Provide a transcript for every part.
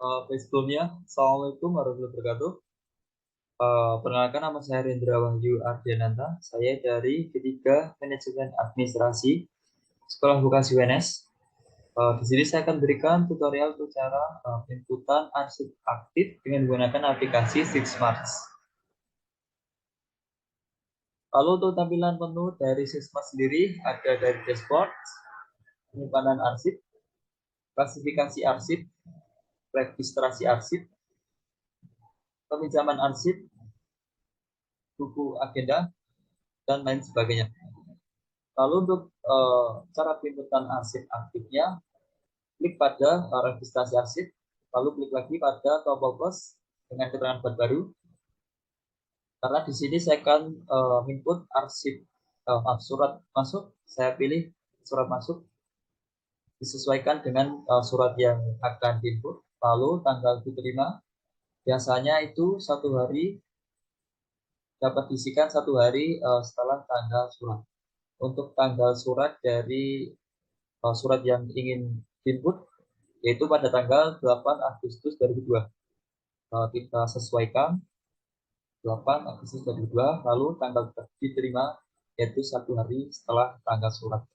Sebelumnya, Assalamualaikum warahmatullahi wabarakatuh. Perkenalkan, nama saya Rendra Wahyu Ardiananta. Saya dari ketiga Manajemen Administrasi Sekolah Vokasi UNS. Di sini saya akan berikan tutorial untuk cara inputan arsip aktif dengan menggunakan aplikasi Sixmarts. Lalu untuk tampilan menu dari Sixmarts sendiri ada dari dashboard, penyimpanan arsip, klasifikasi arsip, registrasi arsip, peminjaman arsip, buku agenda, dan lain sebagainya. Lalu untuk cara penginputan arsip aktifnya, klik pada registrasi arsip, lalu klik lagi pada tombol plus dengan keterangan buat baru. Karena di sini saya akan input arsip surat masuk, saya pilih surat masuk, disesuaikan dengan surat yang akan diinput. Lalu tanggal diterima, biasanya itu 1 hari, dapat diisikan 1 hari setelah tanggal surat. Untuk tanggal surat dari surat yang ingin diinput yaitu pada tanggal 8 Agustus 2002. Kita sesuaikan 8 Agustus 2002, lalu tanggal diterima yaitu 1 hari setelah tanggal surat.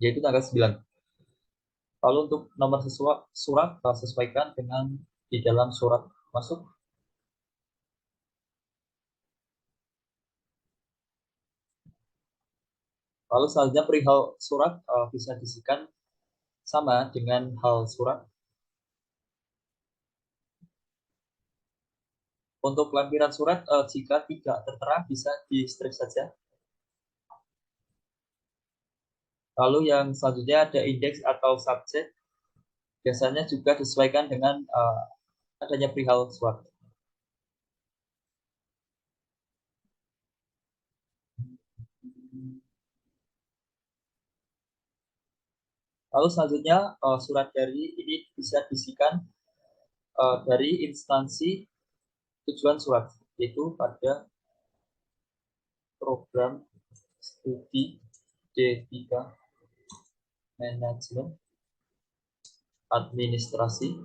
Yaitu tanggal 9. Lalu untuk nomor surat sesuaikan dengan di dalam surat masuk. Lalu selanjutnya perihal surat bisa diisikan sama dengan hal surat. Untuk lampiran surat jika tidak tertera bisa di strip saja. Lalu yang selanjutnya ada indeks atau subjek. Biasanya juga disesuaikan dengan adanya perihal surat. Lalu selanjutnya surat dari ini bisa diisikan dari instansi tujuan surat, yaitu pada program studi D3 Manajemen Administrasi.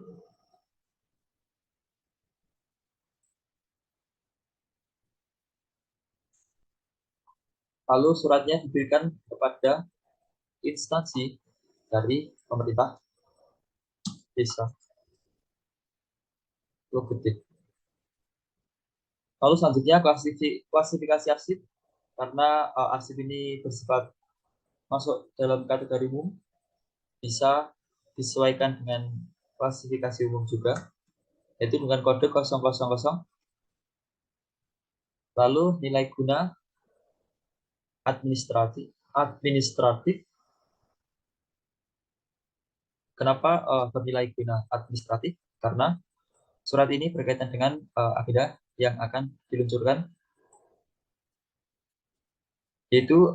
Lalu suratnya diberikan kepada instansi dari pemerintah desa Logedik. Lalu selanjutnya klasifikasi arsip, karena arsip ini bersifat masuk dalam kategori umum, bisa disesuaikan dengan klasifikasi umum juga, yaitu dengan kode 000. Lalu nilai guna administratif. Kenapa bernilai guna administratif? Karena surat ini berkaitan dengan agenda yang akan diluncurkan, yaitu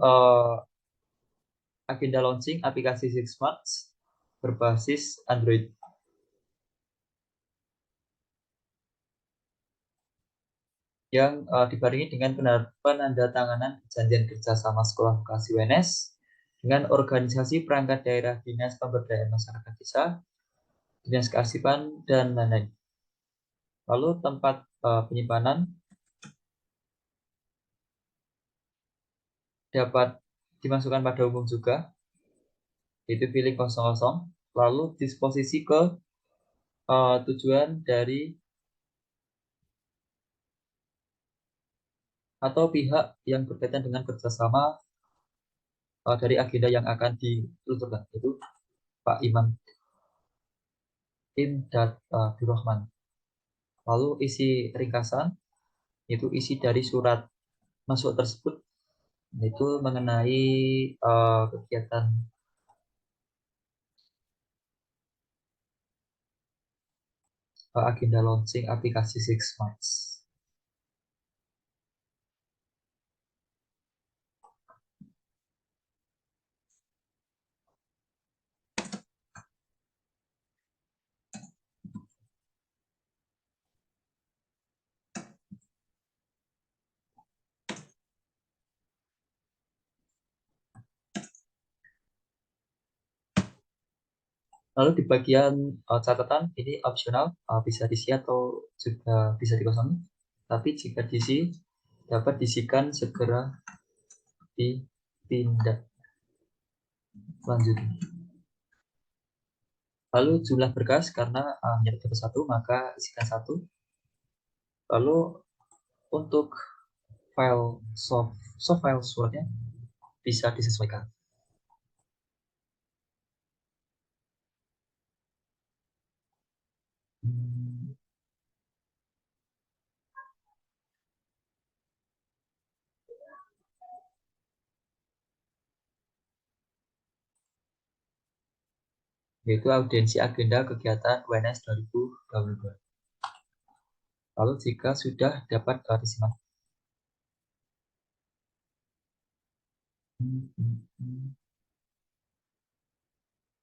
agenda launching aplikasi Sixmarts berbasis Android. Yang dibarengi dengan penandatanganan perjanjian kerjasama sekolah vokasi UNS dengan organisasi perangkat daerah, dinas pemberdayaan masyarakat desa, dinas kearsipan, dan lain-lain. Lalu tempat penyimpanan dapat dimasukkan pada umum juga, yaitu pilih 00. Lalu disposisi ke tujuan dari atau pihak yang berkaitan dengan kerjasama dari agenda yang akan diluncurkan, yaitu Pak Iman Abdurrahman. Lalu isi ringkasan, itu isi dari surat masuk tersebut, yaitu mengenai kegiatan agenda launching aplikasi Sixmarts. Lalu di bagian catatan ini opsional, bisa diisi atau juga bisa dikosongi. Tapi jika diisi dapat diisikan segera ditindak lanjut. Lalu jumlah berkas karena hanya dapat satu maka isikan satu. Lalu untuk file soft file Word-nya bisa disesuaikan. Yaitu audiensi agenda kegiatan UNS 2022. Lalu jika sudah dapat disimak.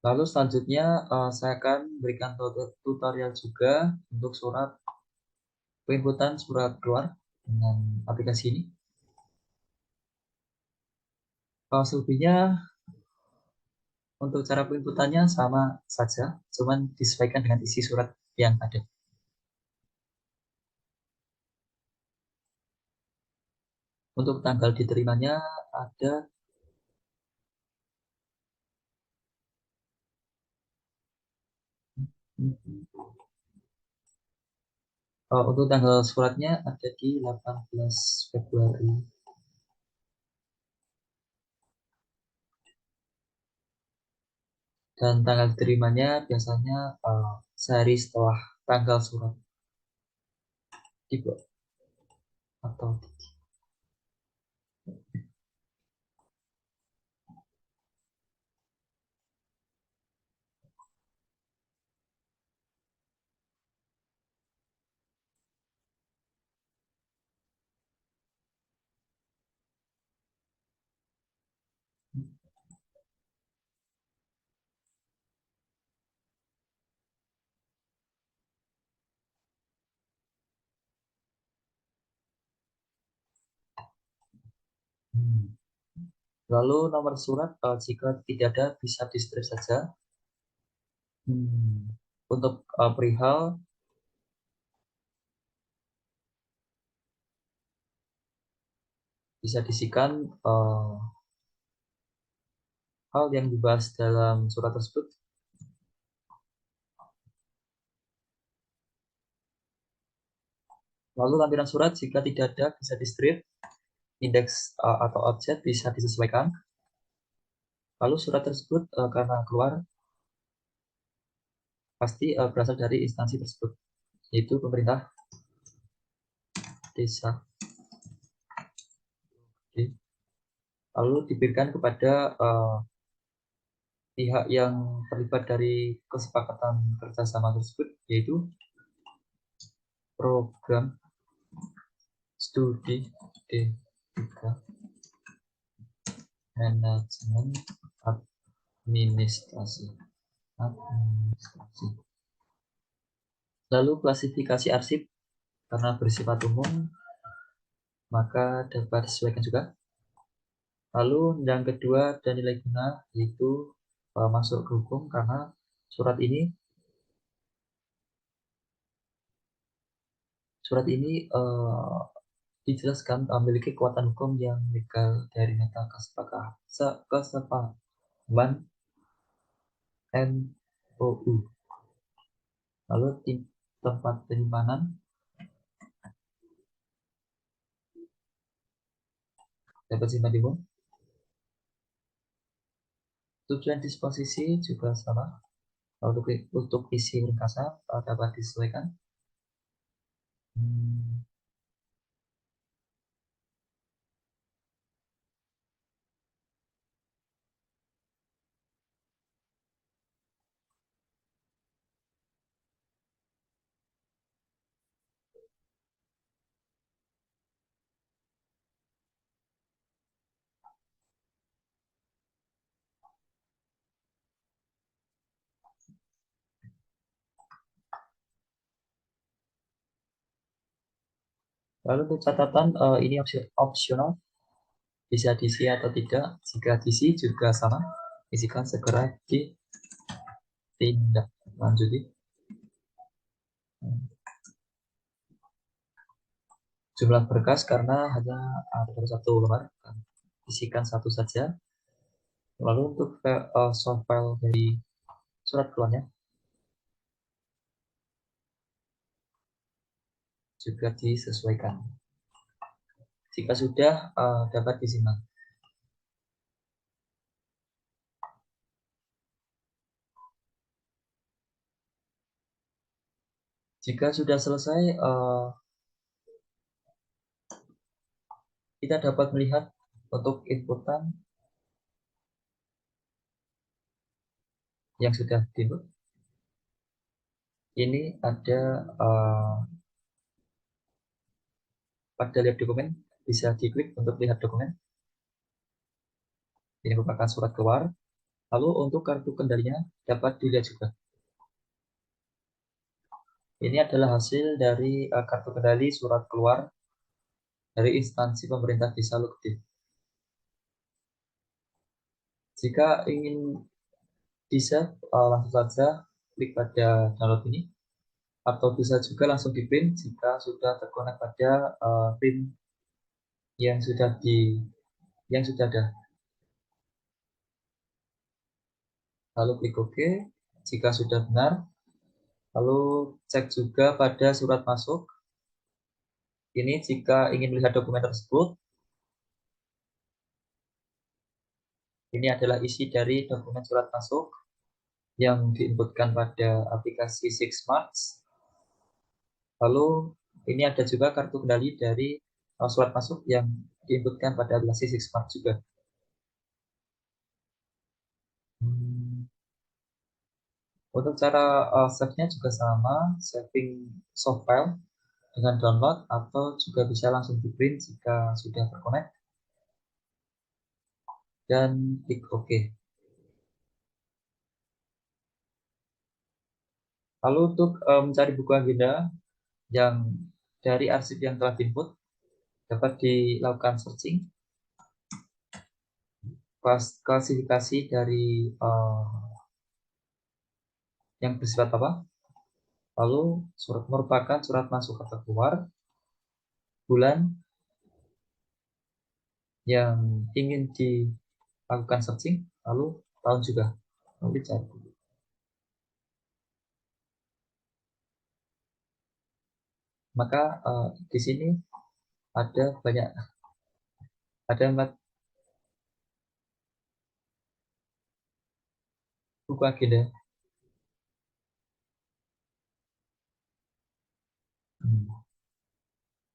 Lalu selanjutnya saya akan berikan tutorial juga untuk penginputan surat keluar dengan aplikasi ini. Selebihnya untuk cara penginputannya sama saja, cuman disesuaikan dengan isi surat yang ada. Untuk tanggal diterimanya ada untuk tanggal suratnya ada di 18 Februari. Dan tanggal diterimanya biasanya sehari setelah tanggal surat dibuat atau Lalu nomor surat jika tidak ada bisa di strip saja. Untuk perihal bisa disikan hal yang dibahas dalam surat tersebut. Lalu lampiran surat jika tidak ada bisa di strip, indeks atau objek bisa disesuaikan. Lalu surat tersebut karena keluar pasti berasal dari instansi tersebut, yaitu pemerintah desa. Lalu diberikan kepada pihak yang terlibat dari kesepakatan kerjasama tersebut, yaitu program studi D3 manajemen administrasi. Lalu klasifikasi arsip karena bersifat umum maka dapat disesuaikan juga. Lalu yang kedua dan nilai guna yaitu masuk ke hukum karena surat ini dijelaskan memiliki kekuatan hukum yang legal dari nota kesepakaman MOU. Lalu tempat penyimpanan dapat simpan di umum. Tujuan disposisi juga sama. Untuk isi ringkasan dapat disesuaikan. Lalu untuk catatan ini opsional, bisa diisi atau tidak. Jika diisi juga sama, isikan segera di tindak lanjuti. Jumlah berkas karena hanya ada satu lembar, isikan satu saja. Lalu untuk soft file dari surat keluarnya juga disesuaikan. Jika sudah dapat disimpan. Jika sudah selesai, kita dapat melihat untuk inputan yang sudah diinput. Ini ada pada lihat dokumen, bisa diklik untuk lihat dokumen. Ini merupakan surat keluar. Lalu untuk kartu kendalinya dapat dilihat juga. Ini adalah hasil dari kartu kendali surat keluar dari instansi pemerintah desa Lukti. Jika ingin di-save, langsung saja klik pada download ini, atau bisa juga langsung di print jika sudah terkonek pada print yang sudah ada. Lalu klik OK jika sudah benar. Lalu cek juga pada surat masuk. Ini jika ingin melihat dokumen tersebut. Ini adalah isi dari dokumen surat masuk yang diinputkan pada aplikasi Sixmarts. Lalu ini ada juga kartu kendali dari surat masuk yang diinputkan pada aplikasi Sixmarts juga. Untuk cara save-nya juga sama, saving soft file dengan download atau juga bisa langsung di print jika sudah terkonek dan klik OK. Lalu untuk mencari buku agenda yang dari arsip yang telah diinput dapat dilakukan searching, klasifikasi dari yang bersifat apa, lalu surat merupakan surat masuk atau keluar, bulan yang ingin dilakukan searching, lalu tahun juga. Lalu cari. Maka di sini ada banyak, ada 4 buku agenda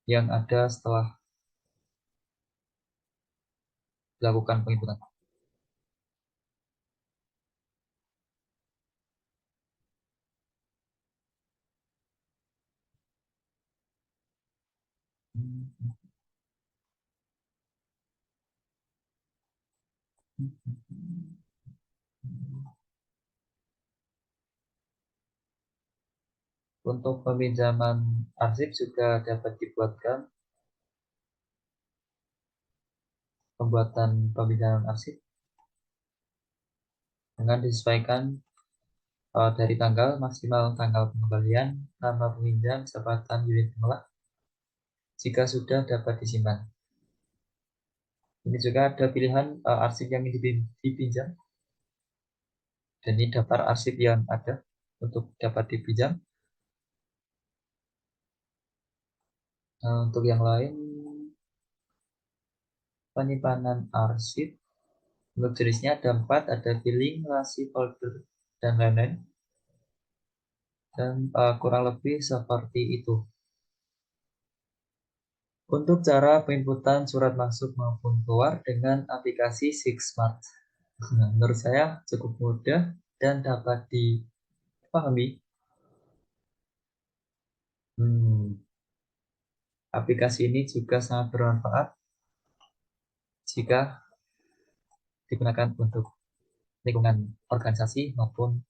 yang ada setelah dilakukan penginputan. Untuk peminjaman arsip juga dapat dibuatkan pembuatan peminjaman arsip dengan disesuaikan dari tanggal maksimal tanggal pengembalian, nama peminjam, jabatan unit pengelola jika sudah dapat disimpan. Ini juga ada pilihan arsip yang ingin dipinjam, dan ini daftar arsip yang ada untuk dapat dipinjam. Untuk yang lain, penyimpanan arsip untuk jenisnya ada 4, ada filing, rasi, folder, dan lain-lain. Dan kurang lebih seperti itu. Untuk cara penginputan surat masuk maupun keluar dengan aplikasi Sixmart, menurut saya cukup mudah dan dapat dipahami. Aplikasi ini juga sangat bermanfaat jika digunakan untuk lingkungan organisasi maupun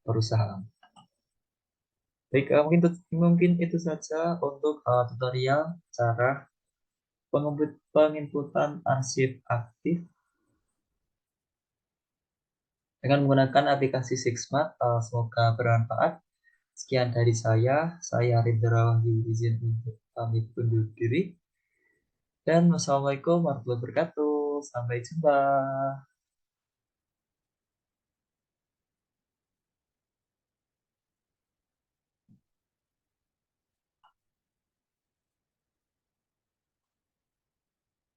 perusahaan. Baik, mungkin itu saja untuk tutorial cara penginputan arsip aktif dengan menggunakan aplikasi Sixmat. Semoga bermanfaat. Sekian dari saya Rindra Wahyu izin untuk pamit undur diri. Dan wassalamualaikum warahmatullahi wabarakatuh. Sampai jumpa.